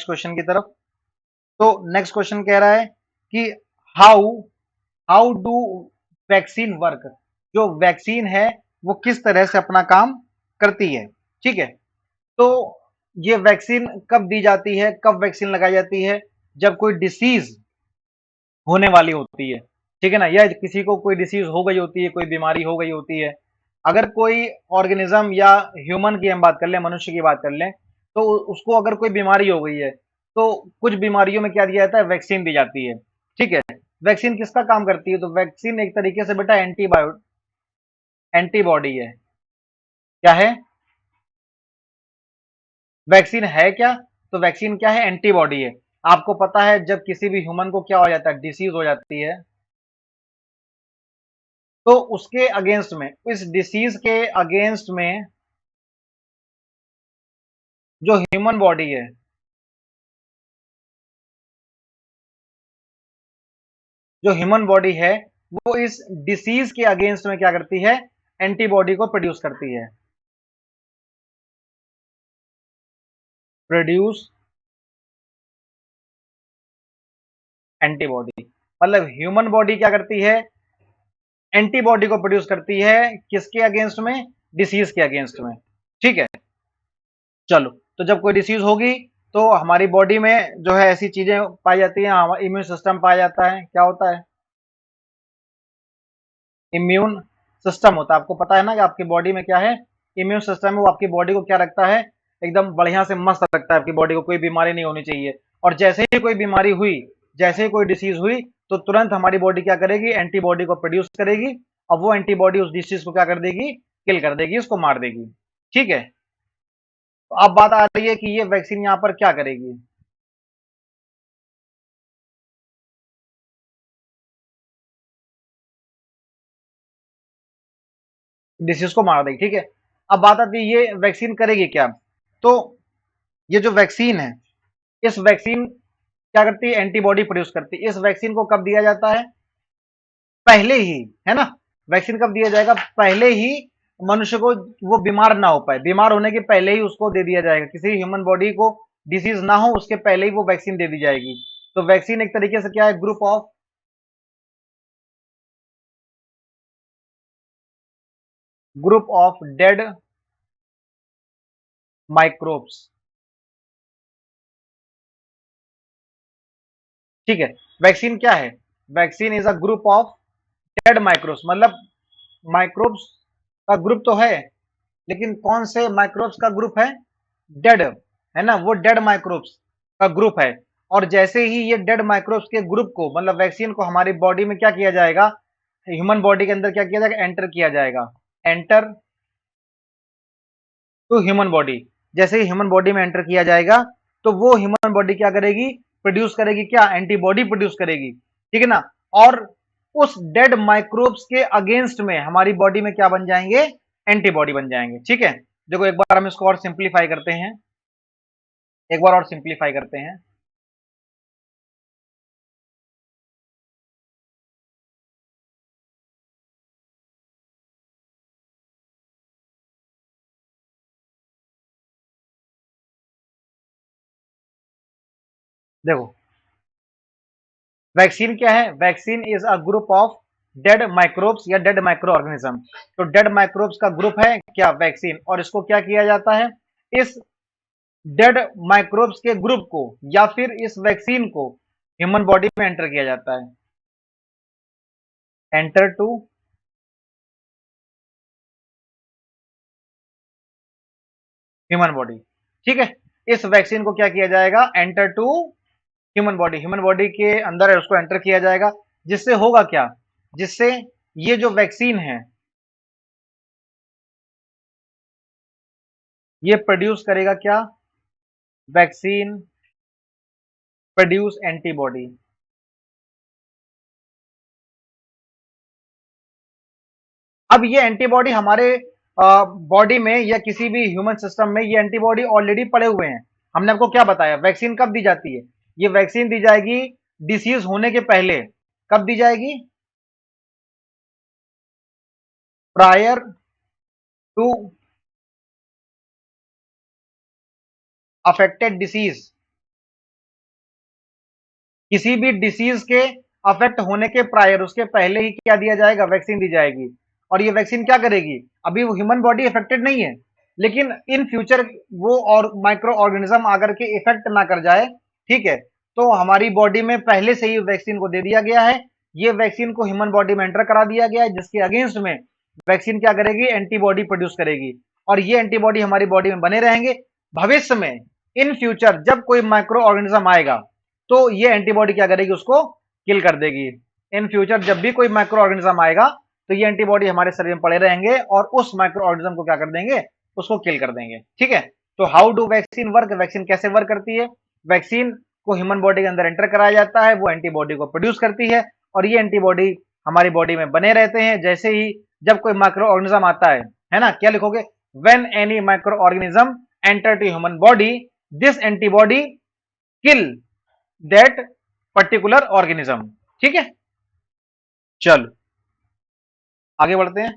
Next question की तरफ। तो नेक्स्ट क्वेश्चन कह रहा है कि how how do vaccine work, जो वैक्सीन है वो किस तरह से अपना काम करती है। ठीक है, तो ये वैक्सीन कब दी जाती है, कब वैक्सीन लगाई जाती है, जब कोई डिसीज होने वाली होती है। ठीक है ना, या किसी को कोई डिसीज हो गई होती है, कोई बीमारी हो गई होती है। अगर कोई ऑर्गेनिज्म या ह्यूमन की हम बात कर लें, मनुष्य की बात कर लें, तो उसको अगर कोई बीमारी हो गई है तो कुछ बीमारियों में क्या दिया जाता है, वैक्सीन दी जाती है। ठीक है, वैक्सीन किसका काम करती है, तो वैक्सीन एक तरीके से बेटा एंटीबॉडी है। क्या है, वैक्सीन है क्या, तो वैक्सीन क्या है, एंटीबॉडी है। आपको पता है जब किसी भी ह्यूमन को क्या हो जाता है, डिसीज हो जाती है, तो उसके अगेंस्ट में, इस डिसीज के अगेंस्ट में जो ह्यूमन बॉडी है, जो ह्यूमन बॉडी है वो इस डिसीज के अगेंस्ट में क्या करती है, एंटीबॉडी को प्रोड्यूस करती है। प्रोड्यूस एंटीबॉडी, मतलब ह्यूमन बॉडी क्या करती है, एंटीबॉडी को प्रोड्यूस करती है, किसके अगेंस्ट में, डिसीज के अगेंस्ट में। ठीक है, चलो, तो जब कोई डिसीज होगी तो हमारी बॉडी में जो है ऐसी चीजें पाई जाती हैं, हमारा इम्यून सिस्टम पाया जाता है। क्या होता है, इम्यून सिस्टम होता है। आपको पता है ना कि आपकी बॉडी में क्या है, इम्यून सिस्टम है, वो आपकी बॉडी को क्या रखता है, एकदम बढ़िया से मस्त रखता है आपकी बॉडी को, कोई बीमारी नहीं होनी चाहिए। और जैसे ही कोई बीमारी हुई, जैसे ही कोई डिसीज हुई, तो तुरंत हमारी बॉडी क्या करेगी, एंटीबॉडी को प्रोड्यूस करेगी, और वो एंटीबॉडी उस डिसीज को क्या कर देगी, किल कर देगी, उसको मार देगी। ठीक है, तो अब बात आ रही है कि ये वैक्सीन यहाँ पर क्या करेगी, डिसीज को मार देगी। ठीक है, अब बात आती है ये वैक्सीन करेगी क्या। तो ये जो वैक्सीन है, इस वैक्सीन क्या करती है, एंटीबॉडी प्रोड्यूस करती है। इस वैक्सीन को कब दिया जाता है, पहले ही, है ना, वैक्सीन कब दिया जाएगा, पहले ही मनुष्य को वो बीमार ना हो पाए, बीमार होने के पहले ही उसको दे दिया जाएगा, किसी ह्यूमन बॉडी को डिसीज ना हो उसके पहले ही वो वैक्सीन दे दी जाएगी। तो वैक्सीन एक तरीके से क्या है, ग्रुप ऑफ डेड माइक्रोब्स। ठीक है, वैक्सीन क्या है, vaccine is a group of dead microbes, मतलब माइक्रोब्स का ग्रुप तो है, लेकिन कौन से माइक्रोब्स का ग्रुप है, डेड, है ना, वो डेड माइक्रोब्स का ग्रुप है। और जैसे ही ये डेड माइक्रोब्स के ग्रुप को, मतलब वैक्सीन को हमारी बॉडी में क्या किया जाएगा, ह्यूमन बॉडी के अंदर क्या किया जाएगा, एंटर किया जाएगा, एंटर टू ह्यूमन बॉडी। जैसे ही ह्यूमन बॉडी में एंटर किया जाएगा, तो वो ह्यूमन बॉडी क्या करेगी, प्रोड्यूस करेगी, क्या, एंटीबॉडी प्रोड्यूस करेगी। ठीक है ना, और उस डेड माइक्रोब्स के अगेंस्ट में हमारी बॉडी में क्या बन जाएंगे, एंटीबॉडी बन जाएंगे। ठीक है, देखो एक बार हम इसको और सिंप्लीफाई करते हैं, एक बार और सिंप्लीफाई करते हैं। देखो, वैक्सीन क्या है, vaccine is a group of dead microbes या डेड माइक्रो ऑर्गेनिज्म। तो डेड माइक्रोब्स का ग्रुप है क्या, वैक्सीन, और इसको क्या किया जाता है, इस डेड माइक्रोब्स के ग्रुप को या फिर इस वैक्सीन को ह्यूमन बॉडी में एंटर किया जाता है, एंटर टू ह्यूमन बॉडी। ठीक है, इस वैक्सीन को क्या किया जाएगा, enter to human body, human body के अंदर है उसको एंटर किया जाएगा, जिससे होगा क्या, जिससे ये जो वैक्सीन है ये प्रोड्यूस करेगा क्या, वैक्सीन प्रोड्यूस एंटीबॉडी। अब ये एंटीबॉडी हमारे बॉडी में या किसी भी ह्यूमन सिस्टम में ये एंटीबॉडी ऑलरेडी पड़े हुए हैं। हमने आपको क्या बताया, वैक्सीन कब दी जाती है, ये वैक्सीन दी जाएगी डिसीज होने के पहले। कब दी जाएगी, प्रायर टू अफेक्टेड डिसीज, किसी भी डिसीज के अफेक्ट होने के प्रायर, उसके पहले ही क्या दिया जाएगा, वैक्सीन दी जाएगी। और ये वैक्सीन क्या करेगी, अभी वो ह्यूमन बॉडी इफेक्टेड नहीं है, लेकिन इन फ्यूचर वो और माइक्रो ऑर्गेनिज्म आकर के इफेक्ट ना कर जाए, ठीक है, तो हमारी बॉडी में पहले से ही वैक्सीन को दे दिया गया है। ये वैक्सीन को ह्यूमन बॉडी में एंटर करा दिया गया है, जिसके अगेंस्ट में वैक्सीन क्या करेगी, एंटीबॉडी प्रोड्यूस करेगी, और ये एंटीबॉडी हमारी बॉडी में बने रहेंगे। भविष्य में इन फ्यूचर जब कोई माइक्रो ऑर्गेनिज्म आएगा तो ये एंटीबॉडी क्या करेगी, उसको किल कर देगी। इन फ्यूचर जब भी कोई माइक्रो ऑर्गेनिज्म आएगा तो ये एंटीबॉडी हमारे शरीर में पड़े रहेंगे और उस माइक्रो ऑर्गेनिज्म को क्या कर देंगे, उसको किल कर देंगे। ठीक है, तो how do vaccine work, vaccine कैसे वर्क करती है, वैक्सीन को ह्यूमन बॉडी के अंदर एंटर कराया जाता है, वो एंटीबॉडी को प्रोड्यूस करती है और ये एंटीबॉडी हमारी बॉडी में बने रहते हैं। जैसे ही जब कोई माइक्रो ऑर्गेनिज्म आता है ना, क्या लिखोगे, when any micro organism enter to human body this antibody kill that particular organism. ठीक है, चलो आगे बढ़ते हैं।